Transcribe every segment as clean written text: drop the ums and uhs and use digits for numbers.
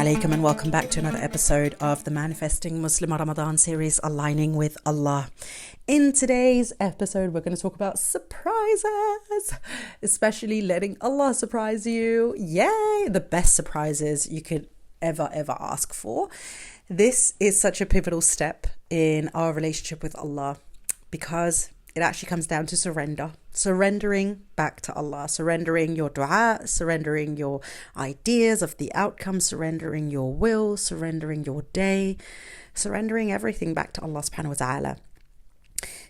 alaikum and welcome back to another episode of the Manifesting Muslim Ramadan series, Aligning with Allah. In today's episode, we're going to talk about surprises, especially letting Allah surprise you. Yay! The best surprises you could ever ask for. This is such a pivotal step in our relationship with Allah because it actually comes down to surrendering back to Allah, surrendering your dua, surrendering your ideas of the outcome, surrendering your will, surrendering your day, surrendering everything back to Allah subhanahu wa ta'ala.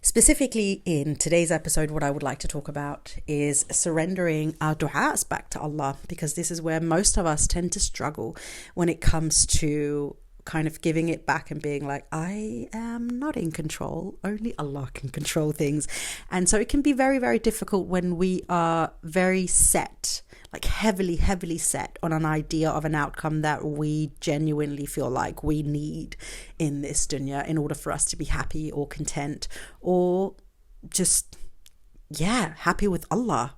Specifically in today's episode, what I would like to talk about is surrendering our du'as back to Allah, because this is where most of us tend to struggle when it comes to kind of giving it back and being like, I am not in control, only Allah can control things. And so it can be very difficult when we are very set, like heavily set on an idea of an outcome that we genuinely feel like we need in this dunya in order for us to be happy or content or just happy with Allah,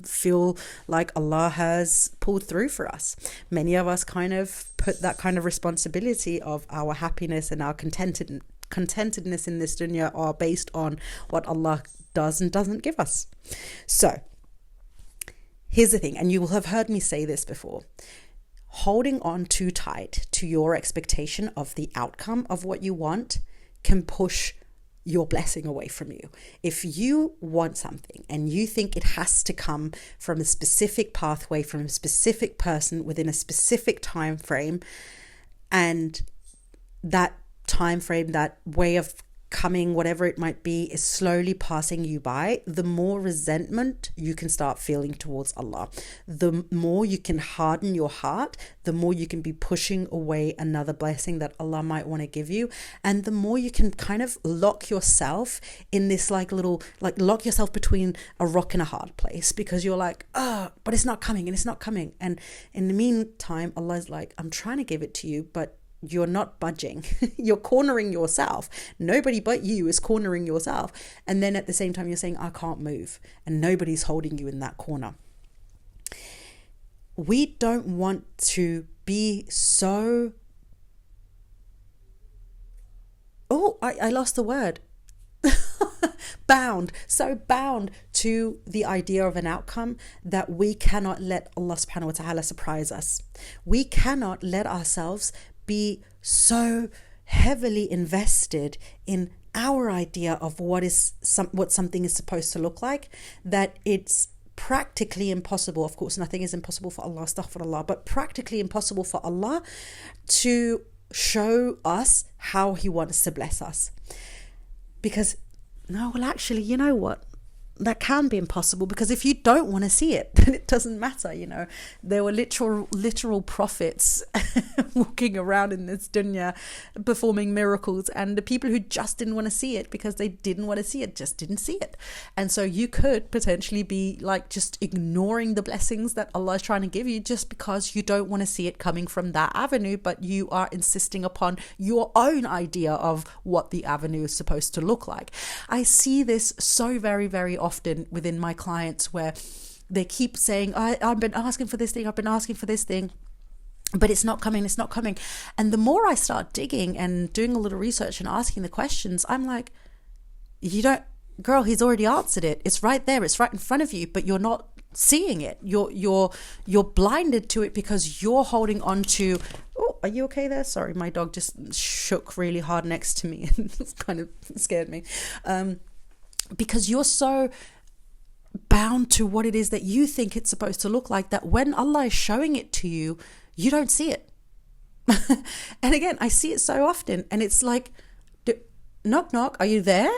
feel like Allah has pulled through for us. Many of us kind of put that kind of responsibility of our happiness and our contentedness in this dunya are based on what Allah does and doesn't give us. So here's the thing, and you will have heard me say this before. Holding on too tight to your expectation of the outcome of what you want can push your blessing away from you. If you want something and you think it has to come from a specific pathway, from a specific person within a specific time frame, and that time frame, that way of coming, whatever it might be, is slowly passing you by, the more resentment you can start feeling towards Allah. The more you can harden your heart, the more you can be pushing away another blessing that Allah might want to give you. And the more you can kind of lock yourself in this lock yourself between a rock and a hard place, because you're like, but it's not coming and it's not coming. And in the meantime, Allah is like, I'm trying to give it to you, but you're not budging. You're cornering yourself. Nobody but you is cornering yourself. And then at the same time, you're saying, I can't move. And nobody's holding you in that corner. We don't want to be so... I lost the word. bound to the idea of an outcome that we cannot let Allah subhanahu wa ta'ala surprise us. We cannot let ourselves be so heavily invested in our idea of what something is supposed to look like that it's practically impossible. Of course, nothing is impossible for Allah, astaghfirullah, but practically impossible for Allah to show us how He wants to bless us. Because, actually, you know what? That can be impossible, because if you don't want to see it, then it doesn't matter. There were literal prophets walking around in this dunya performing miracles, and the people who just didn't want to see it because they didn't want to see it just didn't see it. And so you could potentially be like just ignoring the blessings that Allah is trying to give you just because you don't want to see it coming from that avenue, but you are insisting upon your own idea of what the avenue is supposed to look like. I see this so very often within my clients, where they keep saying, I've been asking for this thing, but it's not coming. And the more I start digging and doing a little research and asking the questions, I'm like, girl, He's already answered it. It's right there. It's right in front of you, but you're not seeing it. You're blinded to it because you're holding on to... Oh, are you okay there? Sorry, my dog just shook really hard next to me and it's kind of scared me. Because you're so bound to what it is that you think it's supposed to look like, that when Allah is showing it to you, you don't see it. And again, I see it so often, and it's like, knock, are you there?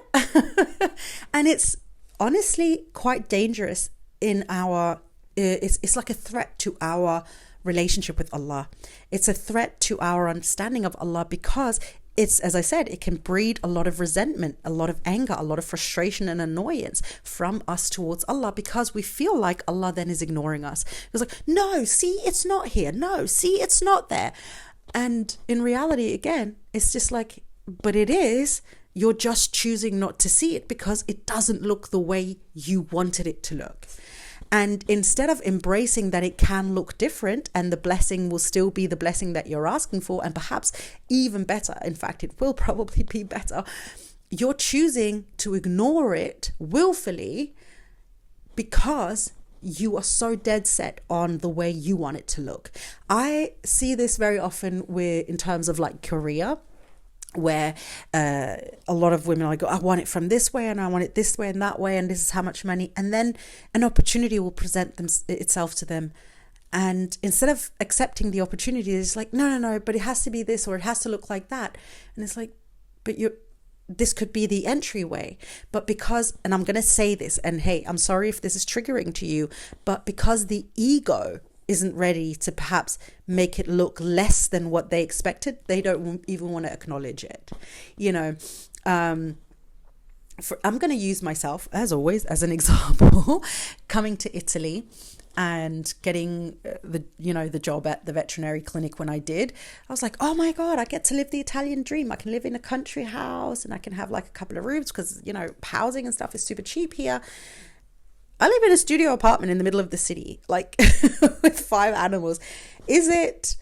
And it's honestly quite dangerous in our, it's like a threat to our relationship with Allah. It's a threat to our understanding of Allah, because it's, as I said, it can breed a lot of resentment, a lot of anger, a lot of frustration and annoyance from us towards Allah, because we feel like Allah then is ignoring us. It's like, no, see, it's not here. No, see, it's not there. And in reality, again, it's just like, but it is. You're just choosing not to see it because it doesn't look the way you wanted it to look. And instead of embracing that it can look different and the blessing will still be the blessing that you're asking for, and perhaps even better, in fact, it will probably be better, you're choosing to ignore it willfully because you are so dead set on the way you want it to look. I see this very often in terms of like career, where a lot of women are like, I want it from this way and I want it this way and that way, and this is how much money. And then an opportunity will present itself to them. And instead of accepting the opportunity, it's like, no, but it has to be this or it has to look like that. And it's like, but this could be the entryway. But because, and I'm going to say this, and hey, I'm sorry if this is triggering to you, but because the ego isn't ready to perhaps make it look less than what they expected, they don't even want to acknowledge it. I'm going to use myself, as always, as an example. Coming to Italy and getting the job at the veterinary clinic when I did, I was like, oh my God, I get to live the Italian dream. I can live in a country house and I can have like a couple of rooms because, housing and stuff is super cheap here. I live in a studio apartment in the middle of the city, like with 5 animals. Is it,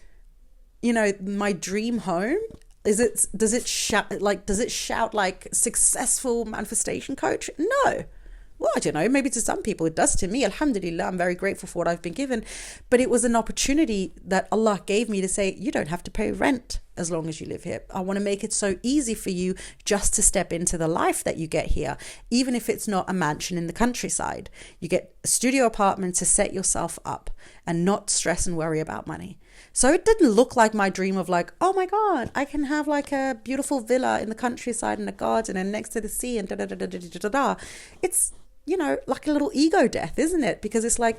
my dream home? Does it shout like successful manifestation coach? No. Well, I don't know, maybe to some people it does. To me, alhamdulillah, I'm very grateful for what I've been given. But it was an opportunity that Allah gave me to say, you don't have to pay rent as long as you live here. I want to make it so easy for you just to step into the life that you get here, even if it's not a mansion in the countryside. You get a studio apartment to set yourself up and not stress and worry about money. So it didn't look like my dream of like, oh my God, I can have like a beautiful villa in the countryside and a garden and next to the sea and da-da-da-da-da-da-da. It's, like a little ego death, isn't it? Because it's like,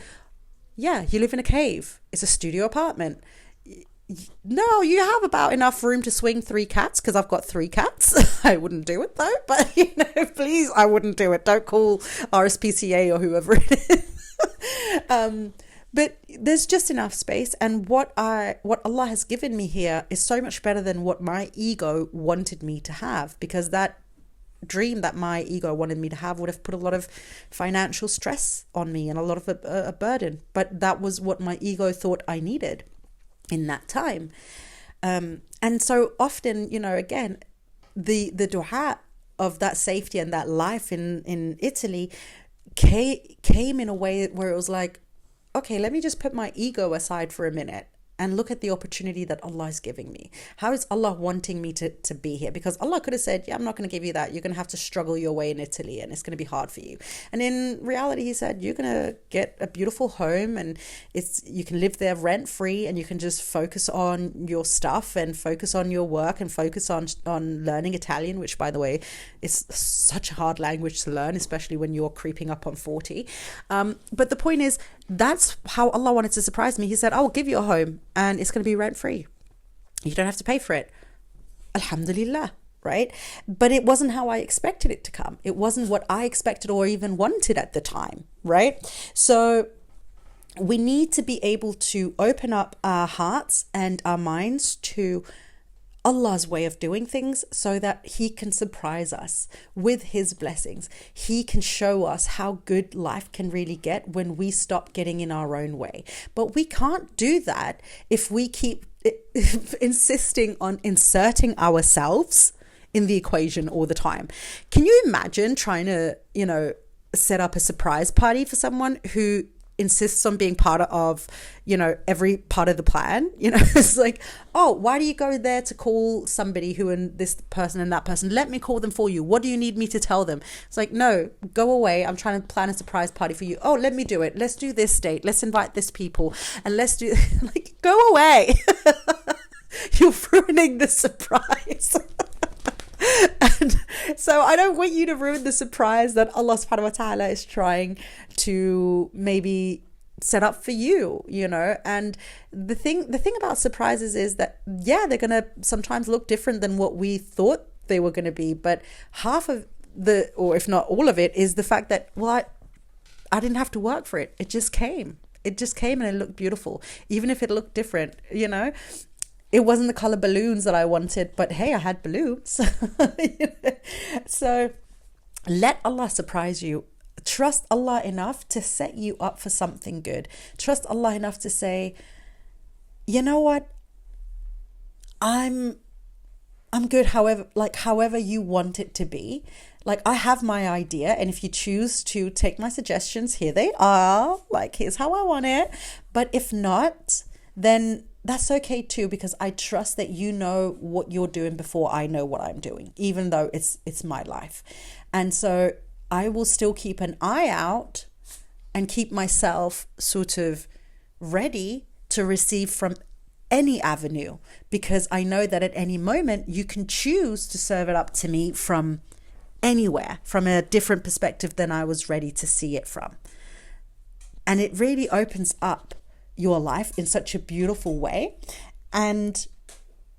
yeah, you live in a cave. It's a studio apartment. No, you have about enough room to swing 3 cats, because I've got 3 cats. I wouldn't do it though, but please, I wouldn't do it. Don't call RSPCA or whoever it is. But there's just enough space, and what Allah has given me here is so much better than what my ego wanted me to have, because that dream that my ego wanted me to have would have put a lot of financial stress on me and a lot of a burden. But that was what my ego thought I needed in that time. And so often, again, the dua of that safety and that life in Italy came in a way where it was like, okay, let me just put my ego aside for a minute and look at the opportunity that Allah is giving me. How is Allah wanting me to be here? Because Allah could have said, yeah, I'm not going to give you that. You're going to have to struggle your way in Italy and it's going to be hard for you. And in reality, He said, you're going to get a beautiful home and you can live there rent free, and you can just focus on your stuff and focus on your work and focus on learning Italian, which, by the way, is such a hard language to learn, especially when you're creeping up on 40. But the point is, that's how Allah wanted to surprise me. He said, I will give you a home and it's going to be rent free. You don't have to pay for it. Alhamdulillah, right? But it wasn't how I expected it to come. It wasn't what I expected or even wanted at the time, right? So we need to be able to open up our hearts and our minds to Allah's way of doing things, so that He can surprise us with His blessings. He can show us how good life can really get when we stop getting in our own way. But we can't do that if we keep insisting on inserting ourselves in the equation all the time. Can you imagine trying to, set up a surprise party for someone who insists on being part of, every part of the plan? It's like, oh, why do you go there to call somebody who and this person and that person? Let me call them for you. What do you need me to tell them? It's like, no, go away. I'm trying to plan a surprise party for you. Oh, let me do it. Let's do this date. Let's invite this people and let's do like, go away. You're ruining the surprise. And so I don't want you to ruin the surprise that Allah subhanahu wa ta'ala is trying to maybe set up for you, and the thing about surprises is that, yeah, they're going to sometimes look different than what we thought they were going to be, but half of or if not all of it, is the fact that, well, I didn't have to work for it. It just came and it looked beautiful, even if it looked different. It wasn't the color balloons that I wanted, but hey, I had balloons. So let Allah surprise you Trust Allah enough to set you up for something good. Trust Allah enough to say, you know what? I'm good however you want it to be. Like, I have my idea, and if you choose to take my suggestions, here they are. Like, here's how I want it. But if not, then that's okay too, because I trust that you know what you're doing before I know what I'm doing, even though it's my life. And so I will still keep an eye out and keep myself sort of ready to receive from any avenue, because I know that at any moment you can choose to serve it up to me from anywhere, from a different perspective than I was ready to see it from. And it really opens up your life in such a beautiful way. And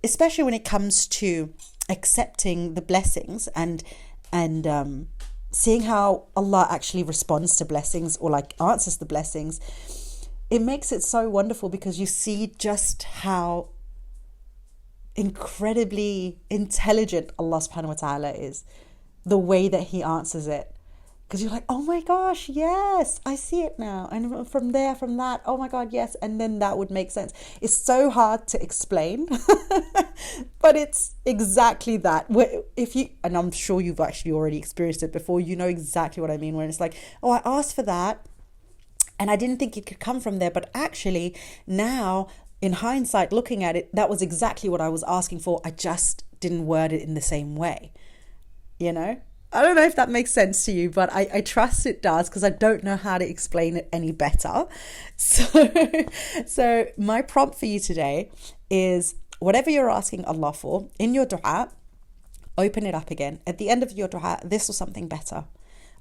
especially when it comes to accepting the blessings and seeing how Allah actually responds to blessings, or like answers the blessings, it makes it so wonderful, because you see just how incredibly intelligent Allah subhanahu wa ta'ala is, the way that he answers it. Because you're like, oh my gosh, yes, I see it now. And from that, oh my God, yes. And then that would make sense. It's so hard to explain, but it's exactly that. And I'm sure you've actually already experienced it before, you know exactly what I mean, when it's like, oh, I asked for that and I didn't think it could come from there. But actually now, in hindsight, looking at it, that was exactly what I was asking for. I just didn't word it in the same way, you know? I don't know if that makes sense to you, but I trust it does, because I don't know how to explain it any better. So my prompt for you today is, whatever you're asking Allah for in your dua, open it up again. At the end of your dua, this or something better.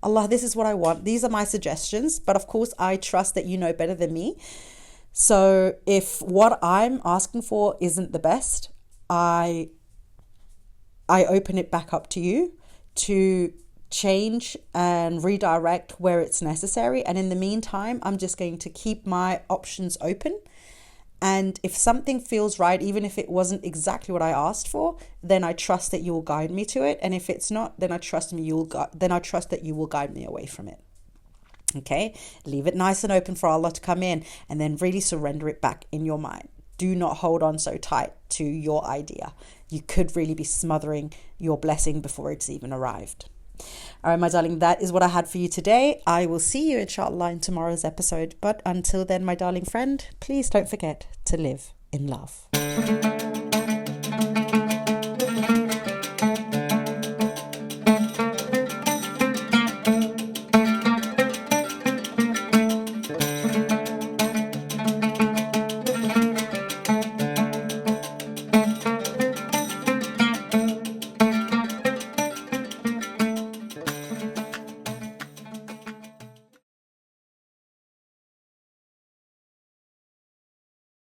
Allah, this is what I want. These are my suggestions, but of course I trust that you know better than me. So if what I'm asking for isn't the best, I open it back up to you to change and redirect where it's necessary. And in the meantime, I'm just going to keep my options open. And if something feels right, even if it wasn't exactly what I asked for, then I trust that you will guide me to it. And if it's not, then I trust that you will guide me away from it. Okay, leave it nice and open for Allah to come in, and then really surrender it back in your mind. Do not hold on so tight to your idea. You could really be smothering your blessing before it's even arrived. All right, my darling, that is what I had for you today. I will see you, inshallah, in tomorrow's episode. But until then, my darling friend, please don't forget to live in love.